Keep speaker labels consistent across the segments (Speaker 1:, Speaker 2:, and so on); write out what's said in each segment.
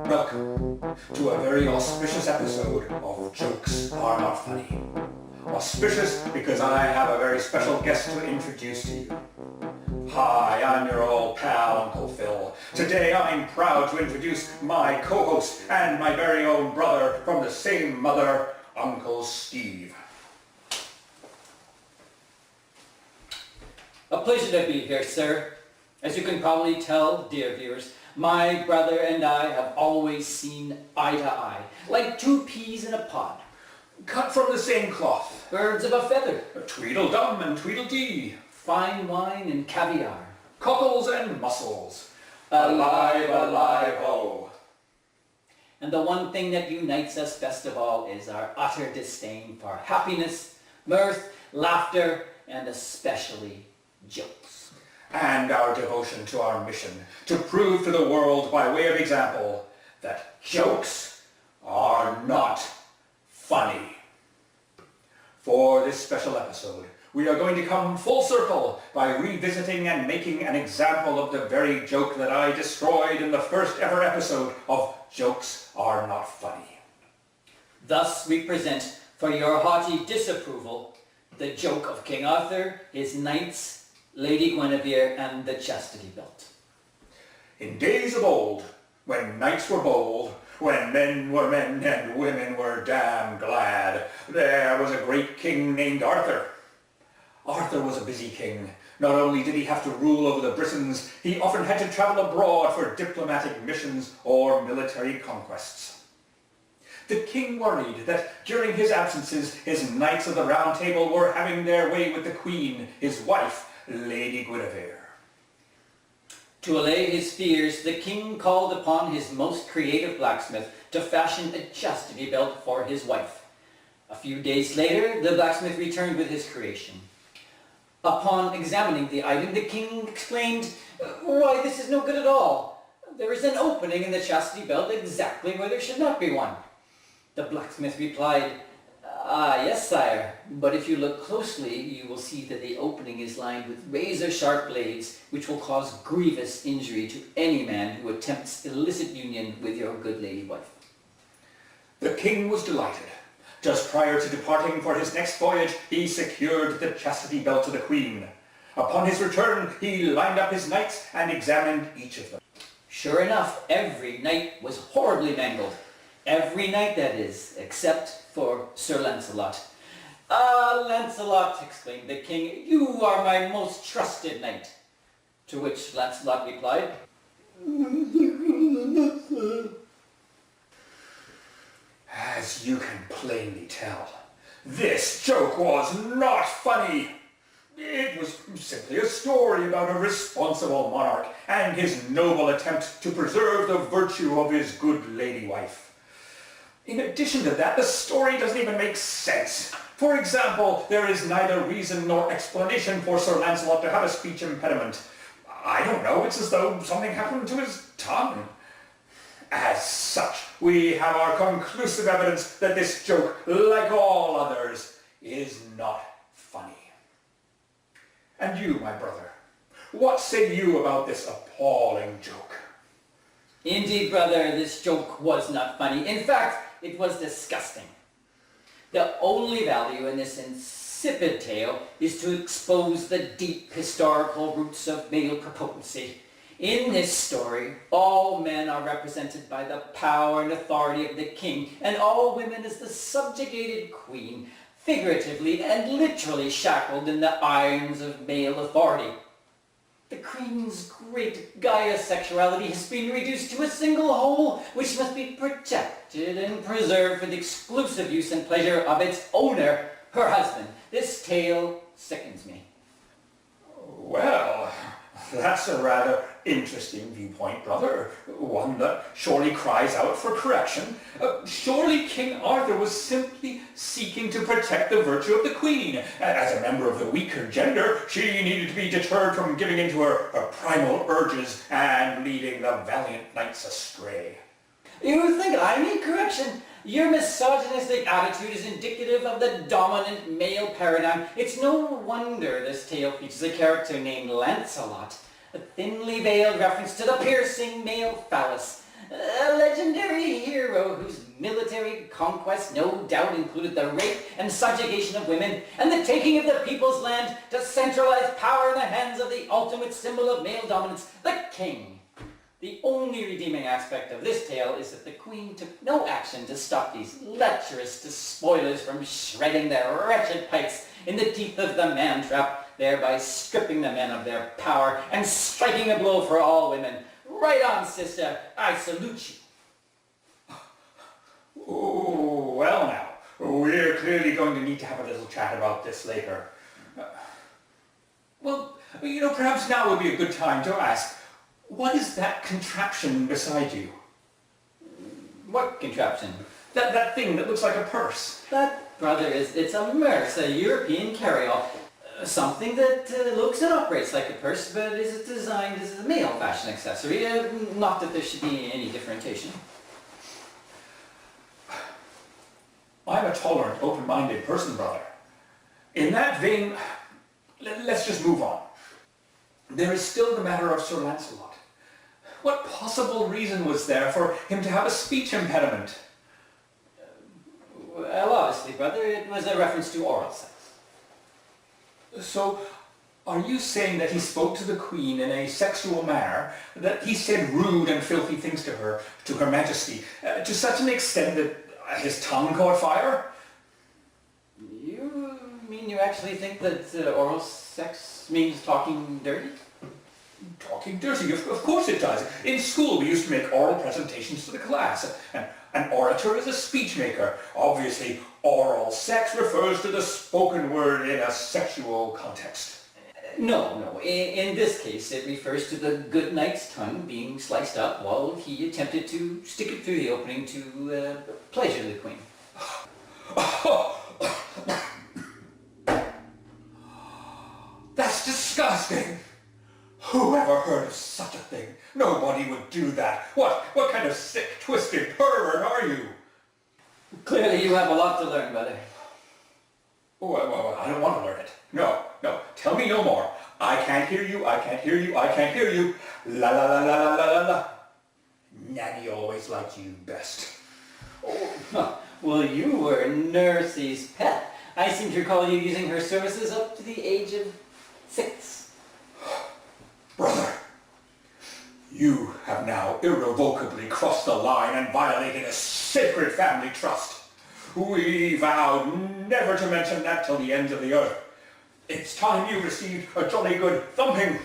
Speaker 1: Welcome to a very auspicious episode of Jokes Are Not Funny. Auspicious because I have a very special guest to introduce to you. Hi, I'm your old pal, Uncle Phil. Today I'm proud to introduce my co-host and my very own brother from the same mother, Uncle Steve.
Speaker 2: A pleasure to be here, sir. As you can probably tell, dear viewers, my brother and I have always seen eye to eye, like two peas in a pod.
Speaker 1: Cut from the same cloth.
Speaker 2: Birds of a feather.
Speaker 1: Tweedledum and Tweedledee.
Speaker 2: Fine wine and caviar.
Speaker 1: Cockles and mussels. Alive, alive, oh.
Speaker 2: And the one thing that unites us best of all is our utter disdain for happiness, mirth, laughter, and especially jokes.
Speaker 1: And our devotion to our mission to prove to the world by way of example that jokes are not funny. For this special episode, we are going to come full circle by revisiting and making an example of the very joke that I destroyed in the first ever episode of Jokes Are Not Funny.
Speaker 2: Thus we present for your haughty disapproval the joke of King Arthur, his knights, Lady Guinevere, and the Chastity Belt.
Speaker 1: In days of old, when knights were bold, when men were men and women were damn glad, there was a great king named Arthur. Arthur was a busy king. Not only did he have to rule over the Britons, he often had to travel abroad for diplomatic missions or military conquests. The king worried that during his absences, his knights of the Round Table were having their way with the queen, his wife, Lady Guinevere.
Speaker 2: To allay his fears, the king called upon his most creative blacksmith to fashion a chastity belt for his wife. A few days later, the blacksmith returned with his creation. Upon examining the item, the king exclaimed, "Why, this is no good at all. There is an opening in the chastity belt exactly where there should not be one." The blacksmith replied, "Yes, sire, but if you look closely, you will see that the opening is lined with razor-sharp blades, which will cause grievous injury to any man who attempts illicit union with your good lady wife."
Speaker 1: The king was delighted. Just prior to departing for his next voyage, he secured the chastity belt to the queen. Upon his return, he lined up his knights and examined each of them.
Speaker 2: Sure enough, every knight was horribly mangled. Every knight, that is, except for Sir Lancelot. "Ah, Lancelot," exclaimed the king, "you are my most trusted knight." To which Lancelot replied,
Speaker 1: As you can plainly tell, this joke was not funny. It was simply a story about a responsible monarch and his noble attempt to preserve the virtue of his good lady wife. In addition to that, the story doesn't even make sense. For example, there is neither reason nor explanation for Sir Lancelot to have a speech impediment. I don't know, it's as though something happened to his tongue. As such, we have our conclusive evidence that this joke, like all others, is not funny. And you, my brother, what say you about this appalling joke?
Speaker 2: "Indeed, brother, this joke was not funny. In fact, it was disgusting. The only value in this insipid tale is to expose the deep historical roots of male prepotency. In this story, all men are represented by the power and authority of the king, and all women as the subjugated queen, figuratively and literally shackled in the irons of male authority. The queen's great Gaia sexuality has been reduced to a single whole, which must be protected and preserved for the exclusive use and pleasure of its owner, her husband. This tale sickens me."
Speaker 1: Well, that's a rather interesting viewpoint, brother. One that surely cries out for correction. Surely King Arthur was simply seeking to protect the virtue of the queen. As a member of the weaker gender, she needed to be deterred from giving in to her primal urges and leading the valiant knights astray.
Speaker 2: You think I need correction? Your misogynistic attitude is indicative of the dominant male paradigm. It's no wonder this tale features a character named Lancelot. a thinly veiled reference to the piercing male phallus, a legendary hero whose military conquest no doubt included the rape and subjugation of women and the taking of the people's land to centralize power in the hands of the ultimate symbol of male dominance, the king. The only redeeming aspect of this tale is that the Queen took no action to stop these lecherous despoilers from shredding their wretched pikes in the teeth of the man-trap, thereby stripping the men of their power and striking a blow for all women. Right on, sister. I salute you.
Speaker 1: Oh, well now, we're clearly going to need to have a little chat about this later. Well, perhaps now would be a good time to ask, what is that contraption beside you?
Speaker 2: What contraption?
Speaker 1: That thing that looks like a purse.
Speaker 2: That, brother, it's a merce, a European carry-all. Something that looks and operates like a purse, but is designed as a male fashion accessory. Not that there should be any differentiation.
Speaker 1: I'm a tolerant, open-minded person, brother. In that vein, let's just move on. There is still the matter of Sir Lancelot. What possible reason was there for him to have a speech impediment?
Speaker 2: Well, obviously, brother, it was a reference to oral sex.
Speaker 1: So, are you saying that he spoke to the Queen in a sexual manner, that he said rude and filthy things to Her Majesty, to such an extent that his tongue caught fire?
Speaker 2: You mean you actually think that oral sex means talking dirty?
Speaker 1: Talking dirty, of course it does. In school we used to make oral presentations to the class. An orator is a speech maker. Obviously, oral sex refers to the spoken word in a sexual context.
Speaker 2: No. In this case, it refers to the good knight's tongue being sliced up while he attempted to stick it through the opening to pleasure the Queen.
Speaker 1: That's disgusting! Who ever heard of such a thing? Nobody would do that. What kind of sick, twisted pervert are you?
Speaker 2: Clearly you have a lot to learn, brother.
Speaker 1: Oh, well, I don't want to learn it. No. Tell me no more. I can't hear you. I can't hear you. La la la la la la la la. Nanny always liked you best.
Speaker 2: Oh, well, you were Nursey's pet. I seem to recall you using her services up to the age of 6.
Speaker 1: Brother, you have now irrevocably crossed the line and violated a sacred family trust. We vowed never to mention that till the ends of the earth. It's time you received a jolly good thumping.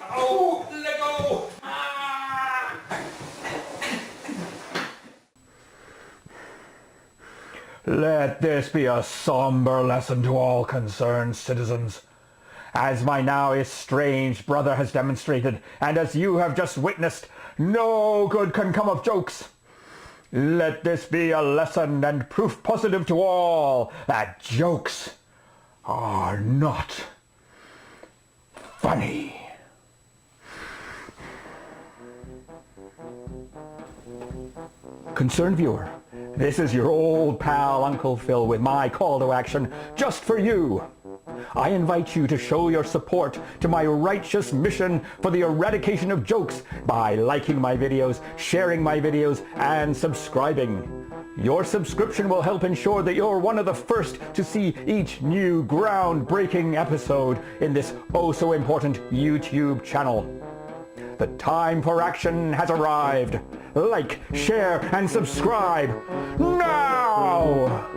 Speaker 1: Ow, let go. Let this be a somber lesson to all concerned citizens. As my now estranged brother has demonstrated, and as you have just witnessed, no good can come of jokes. Let this be a lesson and proof positive to all that jokes are not funny. Concerned viewer, this is your old pal Uncle Phil with my call to action just for you. I invite you to show your support to my righteous mission for the eradication of jokes by liking my videos, sharing my videos, and subscribing. Your subscription will help ensure that you're one of the first to see each new groundbreaking episode in this oh so important YouTube channel. The time for action has arrived. Like, share, and subscribe now!